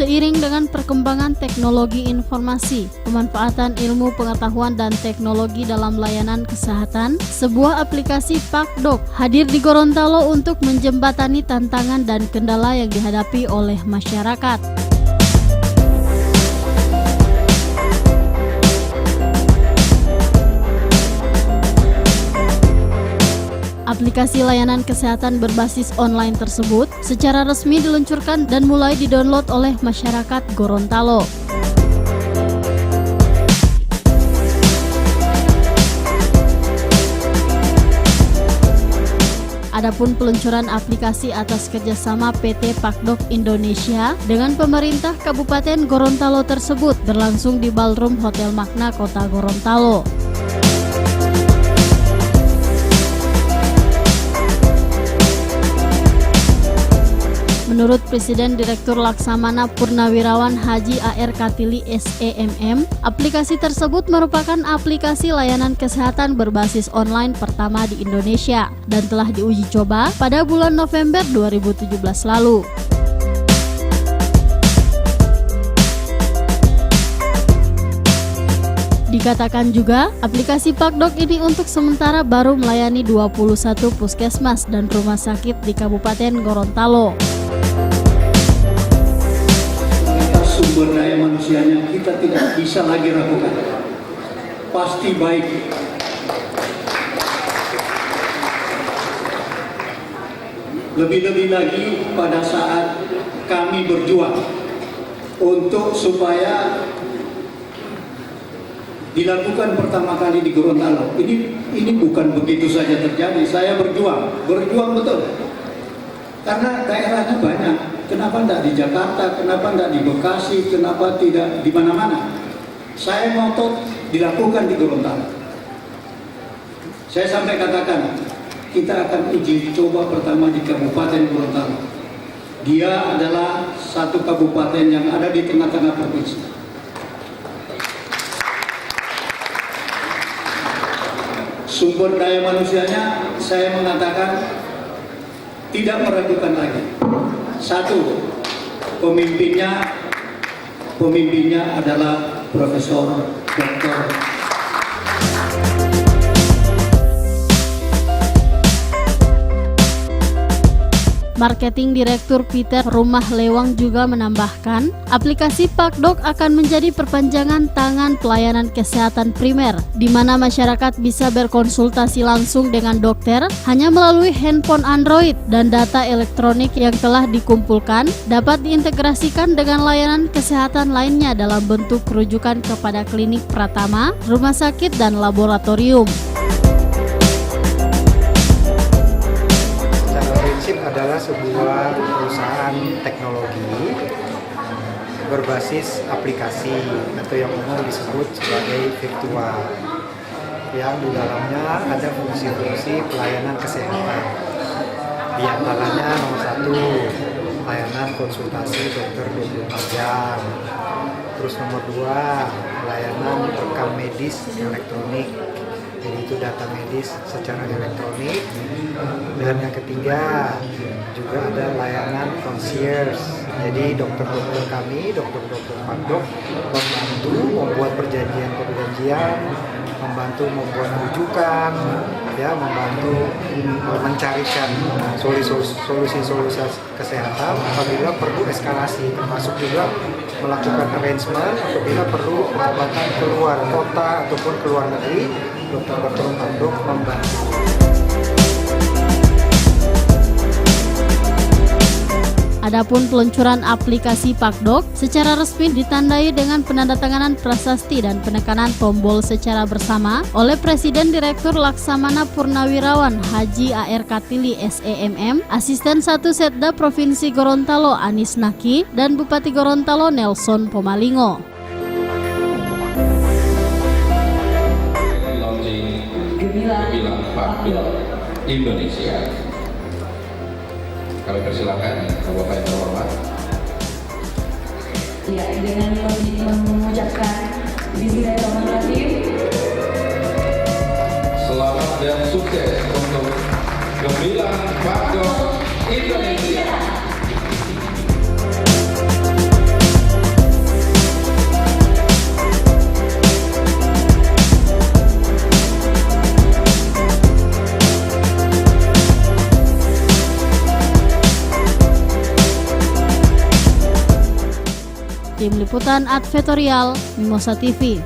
Seiring dengan perkembangan teknologi informasi, pemanfaatan ilmu pengetahuan dan teknologi dalam layanan kesehatan, sebuah aplikasi PakDok hadir di Gorontalo untuk menjembatani tantangan dan kendala yang dihadapi oleh masyarakat. Aplikasi layanan kesehatan berbasis online tersebut secara resmi diluncurkan dan mulai didownload oleh masyarakat Gorontalo. Adapun peluncuran aplikasi atas kerjasama PT PakDok Indonesia dengan pemerintah Kabupaten Gorontalo tersebut berlangsung di Ballroom Hotel Magna Kota Gorontalo. Menurut Presiden Direktur Laksamana Purnawirawan Haji A.R. Katili SEMM, aplikasi tersebut merupakan aplikasi layanan kesehatan berbasis online pertama di Indonesia dan telah diuji coba pada bulan November 2017 lalu. Dikatakan juga, aplikasi PakDok ini untuk sementara baru melayani 21 puskesmas dan rumah sakit di Kabupaten Gorontalo. Sumber daya manusianya kita tidak bisa lagi ragukan, pasti baik. Lebih-lebih lagi pada saat kami berjuang untuk supaya dilakukan pertama kali di Gorontalo. Ini bukan begitu saja terjadi. Saya berjuang betul. Karena daerahnya banyak. Kenapa tidak di Jakarta? Kenapa tidak di Bekasi? Kenapa tidak di mana-mana? Saya ngotot dilakukan di Gorontalo. Saya sampai katakan, kita akan uji coba pertama di Kabupaten Gorontalo. Dia adalah satu kabupaten yang ada di tengah-tengah provinsi. Sumber daya manusianya, saya mengatakan tidak meragukan lagi. Satu, pemimpinnya adalah Profesor Dr. Marketing Direktur Peter Rumah Lewang juga menambahkan, aplikasi PakDok akan menjadi perpanjangan tangan pelayanan kesehatan primer, di mana masyarakat bisa berkonsultasi langsung dengan dokter hanya melalui handphone Android dan data elektronik yang telah dikumpulkan dapat diintegrasikan dengan layanan kesehatan lainnya dalam bentuk rujukan kepada klinik pratama, rumah sakit, dan laboratorium. Adalah sebuah perusahaan teknologi berbasis aplikasi atau yang umum disebut sebagai virtual, yang di dalamnya ada fungsi-fungsi pelayanan kesehatan. Di antaranya nomor 1, layanan konsultasi dokter 24 jam. Terus nomor 2, layanan rekam medis elektronik. Jadi itu data medis secara elektronik. Dan yang ketiga juga ada layanan concierge. Jadi dokter-dokter kami, dokter-dokter PakDok membantu membuat perjanjian, membantu membuat rujukan, ya, membantu mencarikan solusi kesehatan apabila perlu eskalasi, termasuk juga melakukan arrangement apabila perlu pengobatan keluar kota ataupun keluar negeri. Dokter-dokter PakDok membantu. Adapun peluncuran aplikasi PakDok secara resmi ditandai dengan penandatanganan prasasti dan penekanan tombol secara bersama oleh Presiden Direktur Laksamana Purnawirawan Haji A.R. Katili SEMM, Asisten 1 Setda Provinsi Gorontalo Anis Naki, dan Bupati Gorontalo Nelson Pomalingo. Gemilang PakDok Indonesia. Kami persilakan Bapak yang terhormat. Ya, dengan mengucapkan bismillahirrahmanirrahim. Selamat dan sukses untuk Gemilang PakDok Indonesia. Tim Liputan Advertorial, Mimosa TV.